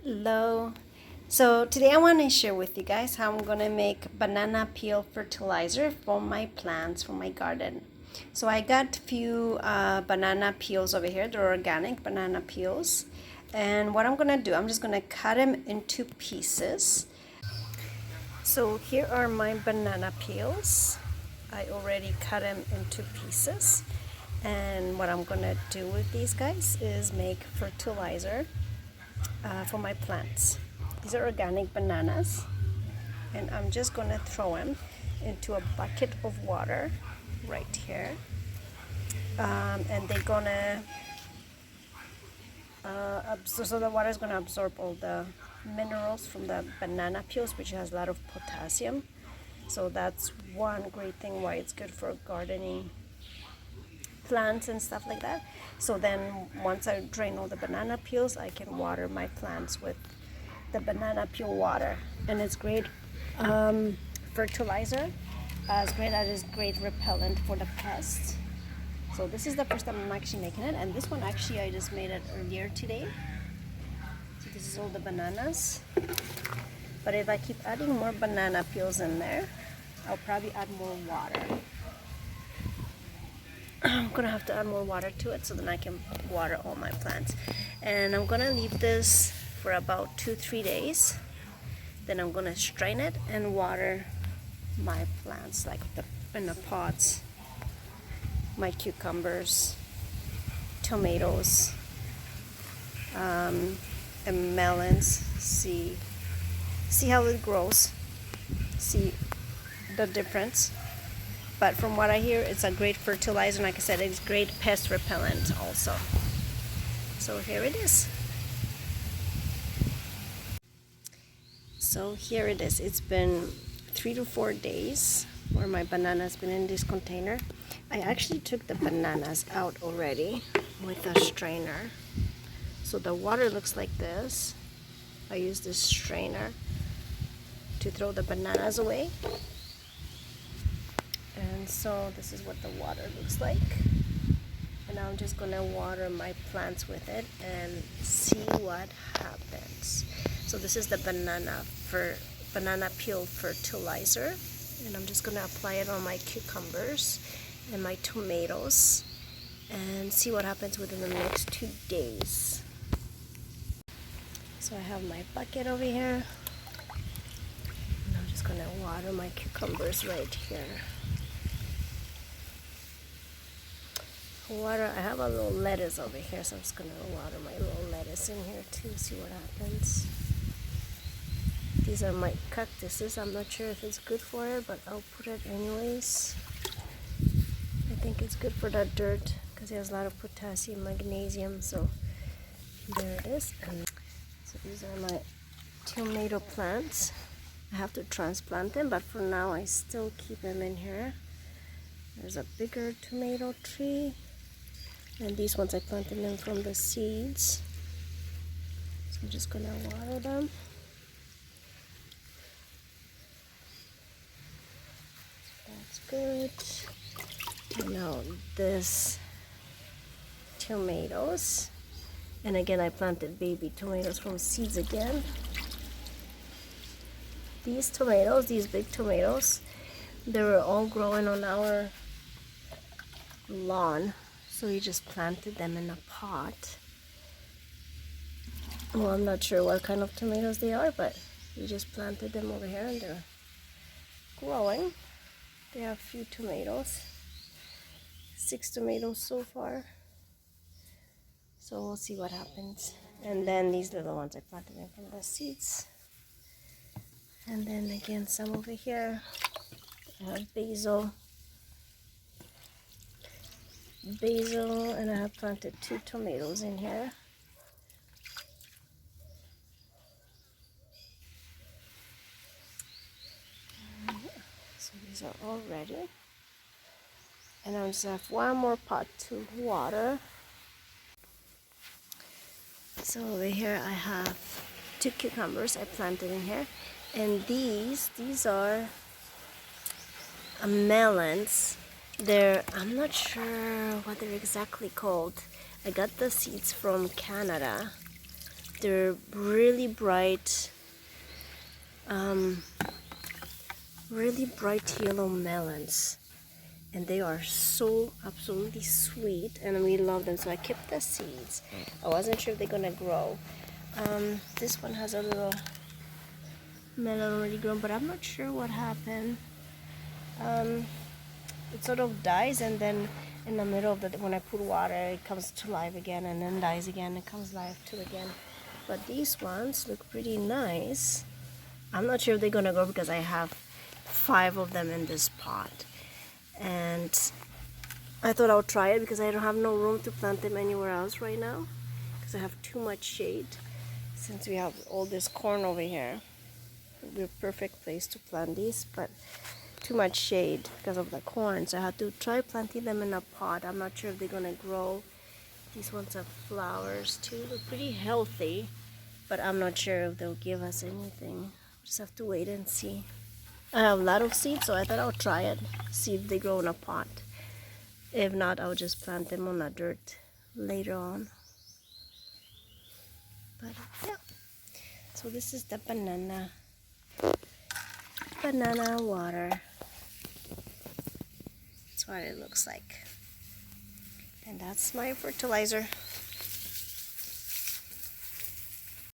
Hello. So today I want to share with you guys how I'm gonna make banana peel fertilizer for my plants, for my garden. So I got few banana peels over here. They're organic banana peels. And what I'm gonna do, I'm just gonna cut them into pieces. So here are my banana peels. I already cut them into pieces. And what I'm gonna do with these guys is make fertilizer for my plants. These are organic bananas, and I'm just gonna throw them into a bucket of water right here, and they're gonna so the water is gonna absorb all the minerals from the banana peels, which has a lot of potassium. So that's one great thing why it's good for gardening plants and stuff like that. So then once I drain all the banana peels, I can water my plants with the banana peel water, and it's great fertilizer. It's great. That is great repellent for the pests. So this is the first time I'm actually making it, and this one actually I just made it earlier today. So this is all the bananas. But if I keep adding more banana peels in there, I'll probably add more water. I'm gonna have to add more water to it so then I can water all my plants. And I'm gonna leave this for about 2-3 days. Then I'm gonna strain it and water my plants, like in the pots, my cucumbers, tomatoes, and melons. See how it grows. See the difference. But from what I hear, it's a great fertilizer, and like I said, it's great pest repellent also. So here it is. So here it is. It's been 3 to 4 days where my banana's been in this container. I actually took the bananas out already with a strainer. So the water looks like this. I use this strainer to throw the bananas away. And so this is what the water looks like. And I'm just gonna water my plants with it and see what happens. So this is the banana peel fertilizer, and I'm just gonna apply it on my cucumbers and my tomatoes and see what happens within the next 2 days. So I have my bucket over here, and I'm just gonna water my cucumbers right here. I have a little lettuce over here, so I'm just gonna water my little lettuce in here too, see what happens. These are my cactuses. I'm not sure if it's good for it, but I'll put it anyways. I think it's good for that dirt because it has a lot of potassium, magnesium. So there it is. And so these are my tomato plants. I have to transplant them, but for now I still keep them in here. There's a bigger tomato tree, and these ones I planted them from the seeds. So I'm just gonna water them. That's good. And now this tomatoes, and again I planted baby tomatoes from seeds again. These tomatoes, these big tomatoes, they were all growing on our lawn, so we just planted them in a pot. Well, I'm not sure what kind of tomatoes they are, but we just planted them over here and they're growing. They have a few tomatoes, 6 tomatoes so far, so we'll see what happens. And then these little ones I planted them from the seeds, and then again some over here. I have basil, and I have planted 2 tomatoes in here. So these are all ready, and I just have one more pot to water. So over here I have 2 cucumbers I planted in here, and these are melons. I'm not sure what they're exactly called. I got the seeds from Canada They're really bright, really bright yellow melons. And they are so absolutely sweet, and we love them. So I kept the seeds. I wasn't sure if they're gonna grow. This one has a little melon already grown, but I'm not sure what happened. It sort of dies, and then in the middle of the, when I put water, it comes to life again, and then dies again, and comes life to again. But these ones look pretty nice. I'm not sure if they're gonna grow because I have 5 of them in this pot. And I thought I would try it because I don't have no room to plant them anywhere else right now because I have too much shade. Since we have all this corn over here, it would be a perfect place to plant these, but too much shade because of the corn, so I had to try planting them in a pot. I'm not sure if they're gonna grow. These ones have flowers too. They're pretty healthy, but I'm not sure if they'll give us anything. Just have to wait and see. I have a lot of seeds, so I thought I'll try it, see if they grow in a pot. If not, I'll just plant them on the dirt later on. But yeah, so this is the banana water. That's what it looks like. And that's my fertilizer.